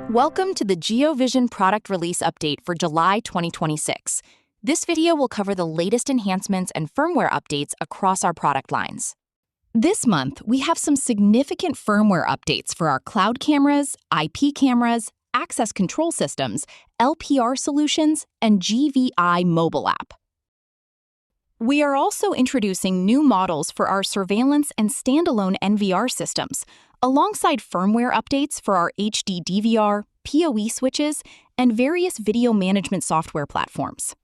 Welcome to the GeoVision product release update for July 2026. This video will cover the latest enhancements and firmware updates across our product lines. This month, we have some significant firmware updates for our cloud cameras, IP cameras, access control systems, LPR solutions, and GV-I mobile app. We are also introducing new models for our surveillance and standalone NVR systems, alongside firmware updates for our HD DVR, PoE switches, and various video management software platforms.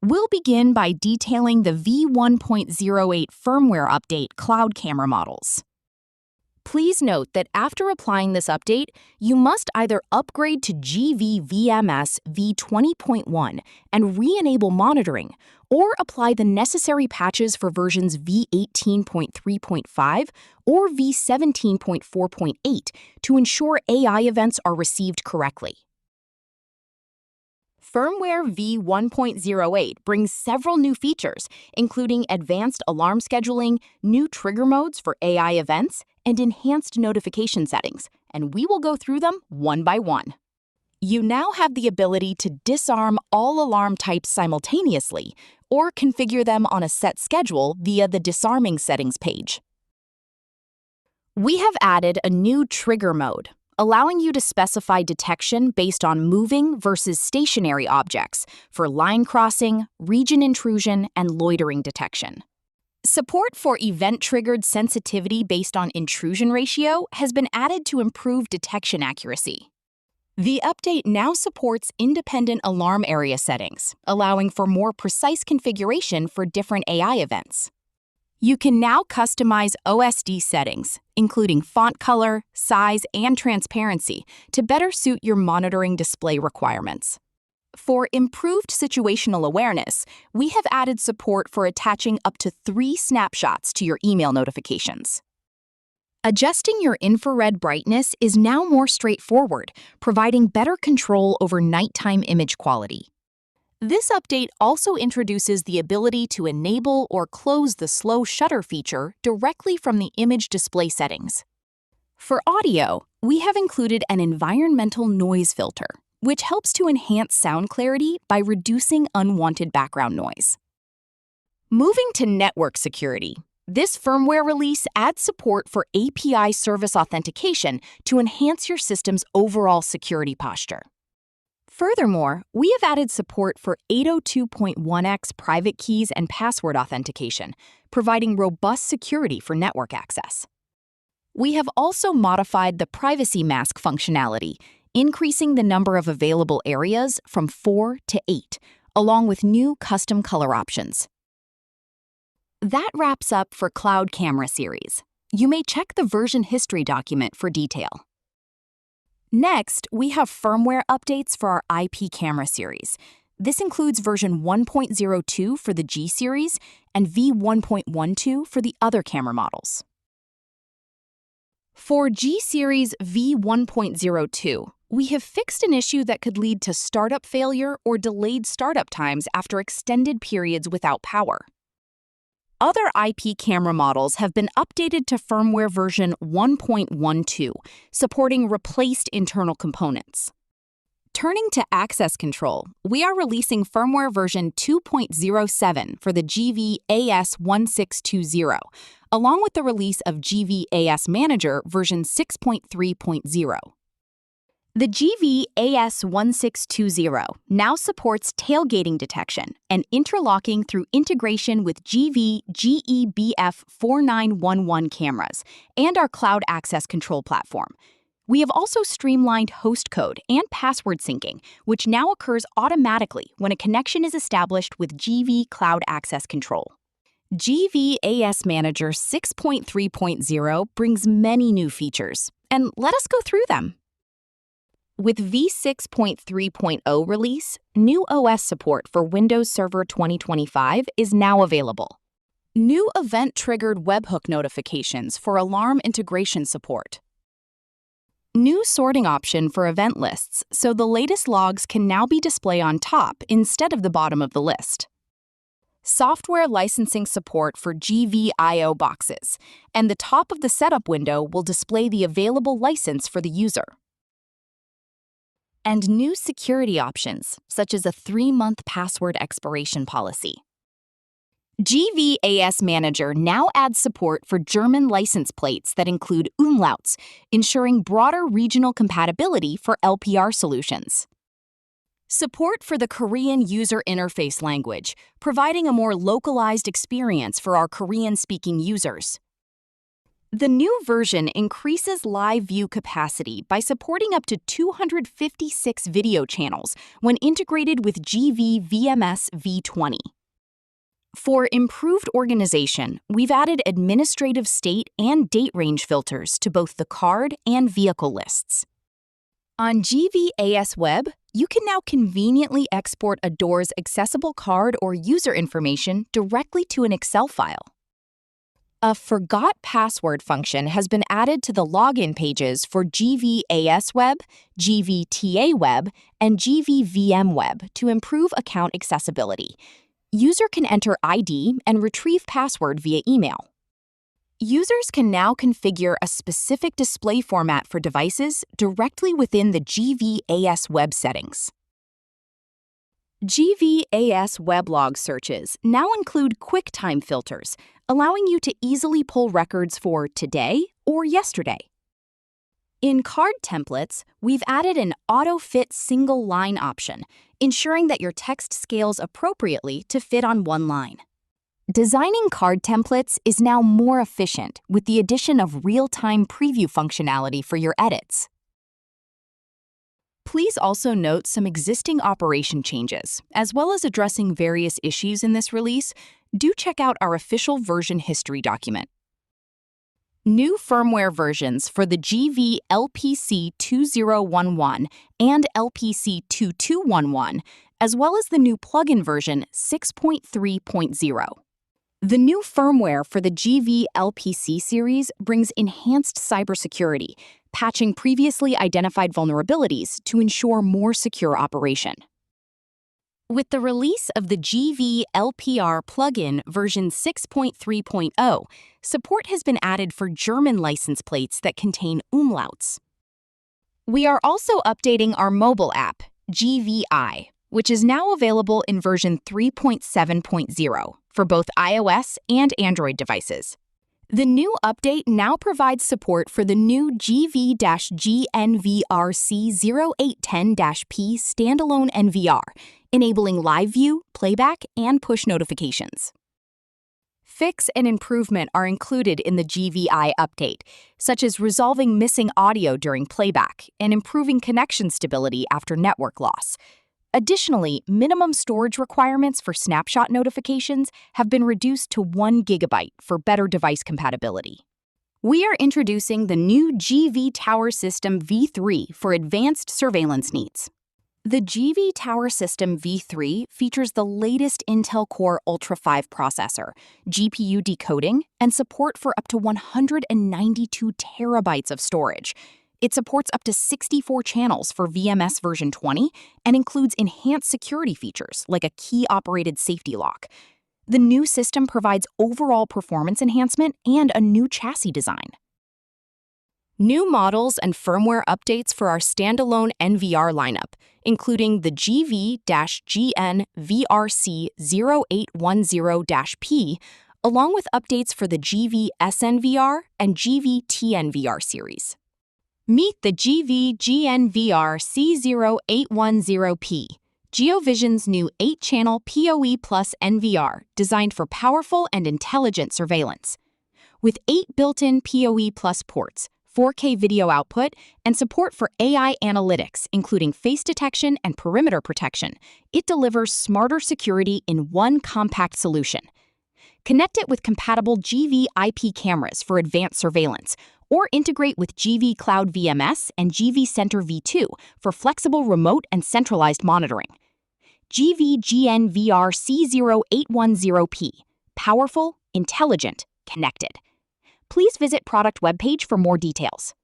We'll begin by detailing the V1.08 firmware update cloud camera models. Please note that after applying this update, you must either upgrade to GV-VMS V20.1 and re-enable monitoring, or apply the necessary patches for versions V18.3.5 or V17.4.8 to ensure AI events are received correctly. Firmware V1.08 brings several new features, including advanced alarm scheduling, new trigger modes for AI events, and enhanced notification settings, and we will go through them one by one. You now have the ability to disarm all alarm types simultaneously, or configure them on a set schedule via the disarming settings page. We have added a new trigger mode, allowing you to specify detection based on moving versus stationary objects for line crossing, region intrusion, and loitering detection. Support for event-triggered sensitivity based on intrusion ratio has been added to improve detection accuracy. The update now supports independent alarm area settings, allowing for more precise configuration for different AI events. You can now customize OSD settings, including font color, size, and transparency, to better suit your monitoring display requirements. For improved situational awareness, we have added support for attaching up to 3 snapshots to your email notifications. Adjusting your infrared brightness is now more straightforward, providing better control over nighttime image quality. This update also introduces the ability to enable or close the slow shutter feature directly from the image display settings. For audio, we have included an environmental noise filter, which helps to enhance sound clarity by reducing unwanted background noise. Moving to network security, this firmware release adds support for API service authentication to enhance your system's overall security posture. Furthermore, we have added support for 802.1x private keys and password authentication, providing robust security for network access. We have also modified the privacy mask functionality, increasing the number of available areas from 4 to 8, along with new custom color options. That wraps up for Cloud Camera Series. You may check the version history document for detail. Next, we have firmware updates for our IP camera series. This includes version 1.02 for the G series and V1.12 for the other camera models. For G series V1.02, we have fixed an issue that could lead to startup failure or delayed startup times after extended periods without power. Other IP camera models have been updated to firmware version 1.12, supporting replaced internal components. Turning to access control, we are releasing firmware version 2.07 for the GV-ASManager along with the release of GV-ASManager version 6.3.0. The GV-ASManager now supports tailgating detection and interlocking through integration with GV-4911 cameras and our cloud access control platform. We have also streamlined host code and password syncing, which now occurs automatically when a connection is established with GV Cloud Access Control. GV-ASManager 6.3.0 brings many new features, and let us go through them. With V6.3.0 release, new OS support for Windows Server 2025 is now available. New event-triggered webhook notifications for alarm integration support. New sorting option for event lists, so the latest logs can now be displayed on top instead of the bottom of the list. software licensing support for GV-IO boxes, and the top of the setup window will display the available license for the user. And new security options, such as a 3-month password expiration policy. GV-ASManager now adds support for German license plates that include umlauts, ensuring broader regional compatibility for LPR solutions. Support for the Korean user interface language, providing a more localized experience for our Korean-speaking users. The new version increases live view capacity by supporting up to 256 video channels when integrated with GV-VMS V20. For improved organization, we've added administrative state and date range filters to both the card and vehicle lists. On GV-AS Web, you can now conveniently export a door's accessible card or user information directly to an Excel file. A Forgot Password function has been added to the login pages for GV-AS Web, GV-TA Web, and GV-VM Web to improve account accessibility. User can enter ID and retrieve password via email. Users can now configure a specific display format for devices directly within the GV-AS Web settings. GV-AS Weblog searches now include QuickTime filters, allowing you to easily pull records for today or yesterday. In card templates, we've added an auto-fit single line option, ensuring that your text scales appropriately to fit on one line. Designing card templates is now more efficient with the addition of real-time preview functionality for your edits. Please also note some existing operation changes, as well as addressing various issues in this release. Do check out our official version history document. New firmware versions for the GV-LPC 2011 and LPC 2211, as well as the new plugin version 6.3.0. The new firmware for the GV-LPC series brings enhanced cybersecurity, patching previously identified vulnerabilities to ensure more secure operation. With the release of the GV-LPR plugin version 6.3.0, support has been added for German license plates that contain umlauts. We are also updating our mobile app, GV-I, which is now available in version 3.7.0 for both iOS and Android devices. The new update now provides support for the new GV-GNVR-C0810-P Standalone NVR, enabling live view, playback, and push notifications. Fix and improvement are included in the GV-I update, such as resolving missing audio during playback and improving connection stability after network loss. Additionally, minimum storage requirements for snapshot notifications have been reduced to 1 GB for better device compatibility. We are introducing the new GV Tower System V3 for advanced surveillance needs. The GV Tower System V3 features the latest Intel Core Ultra 5 processor, GPU decoding, and support for up to 192 terabytes of storage. It supports up to 64 channels for VMS version 20 and includes enhanced security features like a key-operated safety lock. The new system provides overall performance enhancement and a new chassis design. New models and firmware updates for our standalone NVR lineup, including the GV-GN-VRC0810-P, along with updates for the GV-SNVR and GV-TNVR series. Meet the GV-GNVR C0810P, GeoVision's new 8-channel PoE Plus NVR designed for powerful and intelligent surveillance. With 8 built-in PoE Plus ports, 4K video output, and support for AI analytics, including face detection and perimeter protection, it delivers smarter security in one compact solution. Connect it with compatible GV IP cameras for advanced surveillance, or integrate with GV Cloud VMS and GV Center V2 for flexible remote and centralized monitoring. GV-GNVR C0810P, powerful, intelligent, connected. Please visit product webpage for more details.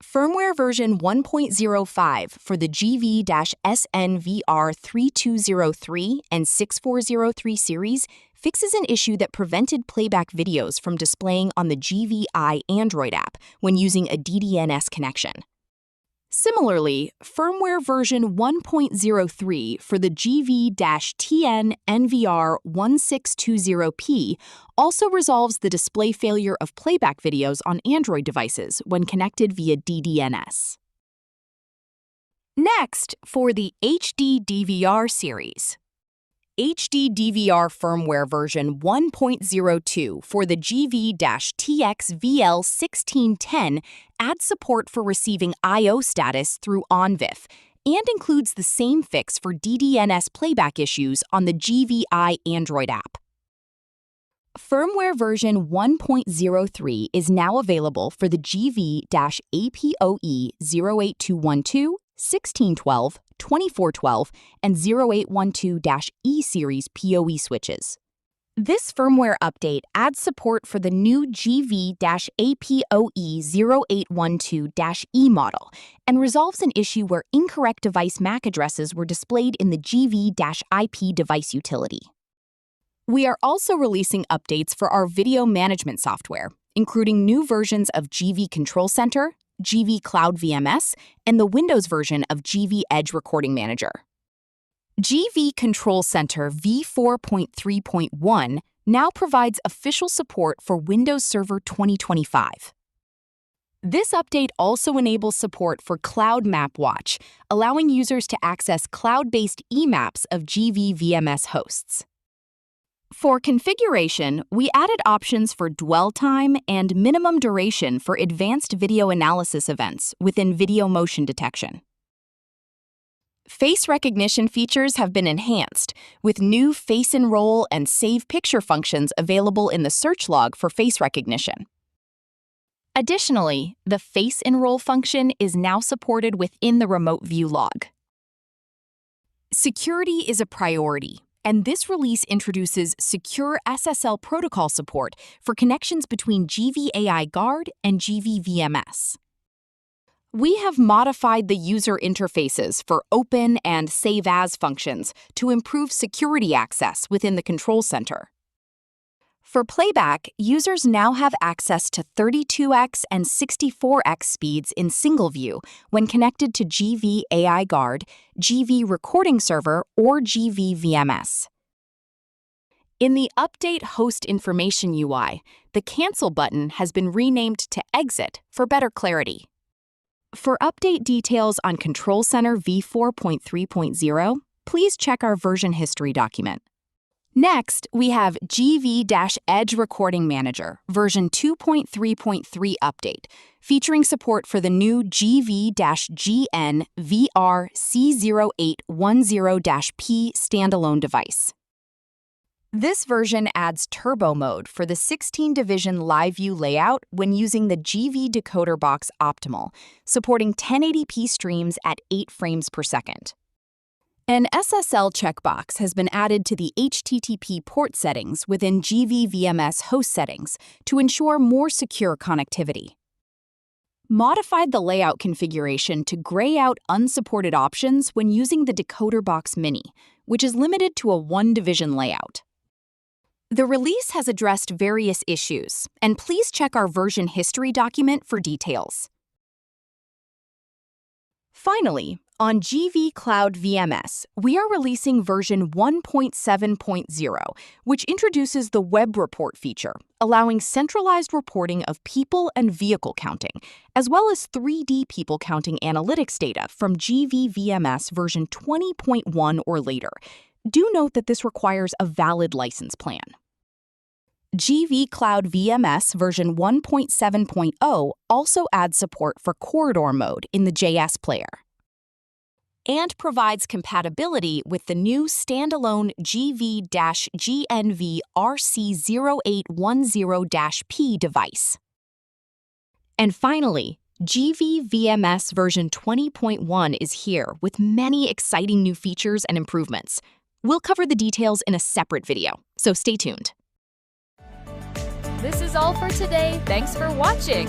Firmware version 1.05 for the GV-ASManager 3203 and 6403 series fixes an issue that prevented playback videos from displaying on the GV-I Android app when using a DDNS connection. Similarly, firmware version 1.03 for the GV-NVR 1620P also resolves the display failure of playback videos on Android devices when connected via DDNS. Next, for the HD DVR series. HD DVR firmware version 1.02 for the GV-TXVL1610 adds support for receiving I/O status through OnVIF and includes the same fix for DDNS playback issues on the GV-I Android app. Firmware version 1.03 is now available for the GV-APoE 08212, 1612, 2412, and 0812-E series PoE switches. This firmware update adds support for the new GV-APoE 0812-E model and resolves an issue where incorrect device MAC addresses were displayed in the GV-IP device utility. We are also releasing updates for our video management software, including new versions of GV Control Center, GV Cloud VMS, and the Windows version of GV Edge Recording Manager. GV Control Center V4.3.1 now provides official support for Windows Server 2025. This update also enables support for Cloud Map Watch, allowing users to access cloud-based e-maps of GV-VMS hosts. For configuration, we added options for dwell time and minimum duration for advanced video analysis events within video motion detection. Face recognition features have been enhanced, with new face enroll and save picture functions available in the search log for face recognition. Additionally, the face enroll function is now supported within the remote view log. Security is a priority, and this release introduces secure SSL protocol support for connections between GV-AI Guard and GV-VMS. We have modified the user interfaces for open and save as functions to improve security access within the control center. For playback, users now have access to 32x and 64x speeds in single view when connected to GV-AI Guard, GV Recording Server, or GV-VMS. In the Update Host Information UI, the Cancel button has been renamed to Exit for better clarity. For update details on Control Center V4.3.0, please check our version history document. Next, we have GV-Edge Recording Manager version 2.3.3 update, featuring support for the new GV-GN-VR C0810-P standalone device. This version adds turbo mode for the 16-division live view layout when using the GV Decoder Box Optimal, supporting 1080p streams at 8 frames per second. An SSL checkbox has been added to the HTTP port settings within GV-VMS host settings to ensure more secure connectivity. Modified the layout configuration to gray out unsupported options when using the Decoder Box Mini, which is limited to a 1-division layout. The release has addressed various issues, and please check our version history document for details. Finally, on GV Cloud VMS, we are releasing version 1.7.0, which introduces the Web Report feature, allowing centralized reporting of people and vehicle counting, as well as 3D people counting analytics data from GV-VMS version 20.1 or later. Do note that this requires a valid license plan. GV Cloud VMS version 1.7.0 also adds support for corridor mode in the JS player and provides compatibility with the new standalone GV-GNV RC0810-P device. And finally, GV-VMS version 20.1 is here with many exciting new features and improvements. We'll cover the details in a separate video, so stay tuned. This is all for today. Thanks for watching.